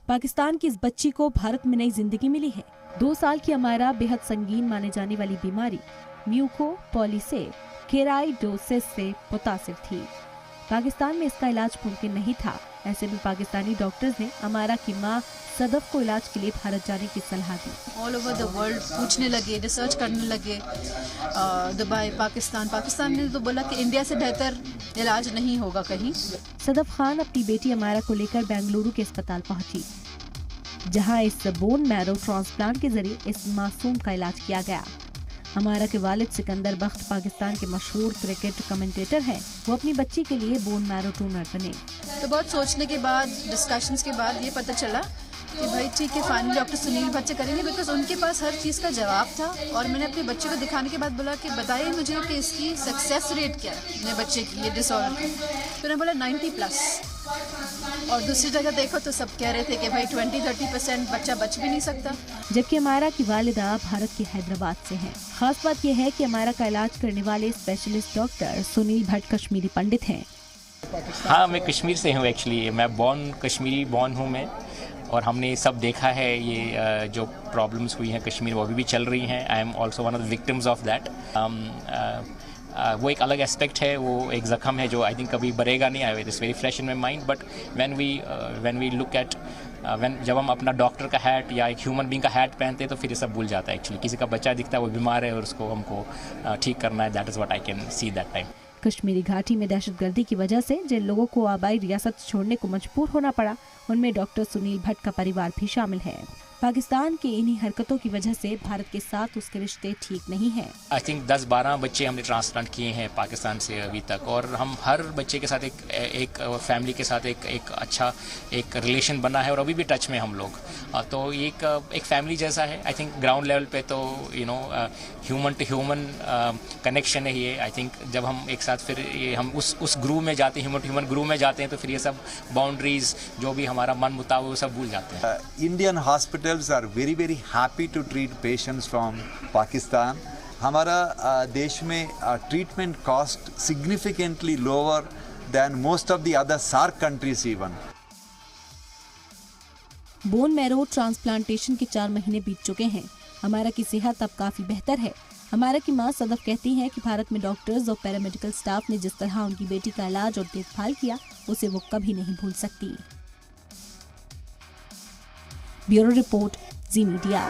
पाकिस्तान की इस बच्ची को भारत में नई जिंदगी मिली है। 2 साल की अमायरा बेहद संगीन माने जाने वाली बीमारी म्यूकोपॉलीसेकेराइडोसिस से मुतासिर थी। पाकिस्तान में इसका इलाज मुमकिन नहीं था। ऐसे में पाकिस्तानी डॉक्टर्स ने अमायरा की मां सदफ को इलाज के लिए भारत जाने की सलाह दी। ऑल ओवर द वर्ल्ड पूछने लगे, रिसर्च करने लगे, दुबई, पाकिस्तान ने तो बोला कि इंडिया से बेहतर इलाज नहीं होगा कहीं। सदफ खान अपनी बेटी अमायरा को लेकर बेंगलुरु के अस्पताल पहुंची, जहां इस बोन मैरो ट्रांसप्लांट के जरिए इस मासूम का इलाज किया गया। अमायरा के वालिद सिकंदर बख्त पाकिस्तान के मशहूर क्रिकेट कमेंटेटर हैं। वो अपनी बच्ची के लिए बोन मैरो डोनर बने। तो बहुत सोचने के बाद, डिस्कशंस के बाद ये पता चला कि भाई ठीक है, फाइनली डॉक्टर सुनील भट्ट करेंगे, बिकॉज उनके पास हर चीज़ का जवाब था। और मैंने अपने बच्चे को दिखाने के बाद बोला कि बताइए मुझे कि इसकी सक्सेस रेट क्या है मेरे बच्चे की ये डिसऑर्डर की। तो उन्होंने बोला 90+। और दूसरी जगह देखो तो सब कह रहे थे कि भाई 20-30% बच्चा बच भी नहीं सकता। जबकि अमायरा की वालिदा भारत के हैदराबाद से हैं। खास बात यह है कि अमायरा का इलाज करने वाले स्पेशलिस्ट डॉक्टर सुनील भट्ट कश्मीरी पंडित हैं। हाँ, मैं कश्मीर से हूँ एक्चुअली। मैं कश्मीरी बॉर्न हूँ मैं। और हमने सब देखा है ये जो प्रॉब्लम्स हुई हैं कश्मीर, वो अभी भी चल रही हैं। I am also one of the victims of that. वो एक अलग एस्पेक्ट है, वो एक ज़ख्म है जो आई थिंक कभी बरेगा नहीं। It is very fresh in my mind. But when we look at जब हम अपना डॉक्टर का हैट या एक ह्यूमन बीइंग का हैट पहनते हैं तो फिर ये सब भूल जाता है एक्चुअली। किसी का बच्चा दिखता है वो बीमार है और उसको हमको ठीक करना है। That is what I can see that time. Kashmiri घाटी में दहशतगर्दी की वजह से जिन लोगों को आबाई रियासत छोड़ने को मजबूर होना पड़ा, उनमें डॉक्टर सुनील भट्ट का परिवार भी शामिल है। पाकिस्तान की इन्हीं हरकतों की वजह से भारत के साथ उसके रिश्ते ठीक नहीं हैं। आई थिंक 10-12 बच्चे हमने ट्रांसप्लांट किए हैं पाकिस्तान से अभी तक। और हम हर बच्चे के साथ एक फैमिली के साथ एक अच्छा एक रिलेशन बना है और अभी भी टच में हम लोग। तो एक फैमिली जैसा है। आई थिंक ग्राउंड लेवल पे तो ह्यूमन टू ह्यूमन कनेक्शन है ये। आई थिंक जब हम एक साथ फिर हम उस ग्रूव में जाते हैं, ह्यूमन टू ह्यूमन ग्रूव में जाते हैं, तो फिर ये सब बाउंड्रीज जो भी हमारा मन मुताबिक वो सब भूल जाते हैं। Indian hospitals are very happy to treat patients from Pakistan. हमारा देश में treatment cost significantly lower than most of the other SAARC countries even. Bone marrow transplantation के 4 महीने बीत चुके हैं। अमायरा की सेहत अब काफी बेहतर है। अमायरा की मां सदफ कहती हैं कि भारत में डॉक्टर्स और पैरामेडिकल स्टाफ ने जिस तरह उनकी बेटी का इलाज और देखभाल किया, उसे वो कभी नहीं भूल सकती। ब्यूरो रिपोर्ट, जी मीडिया।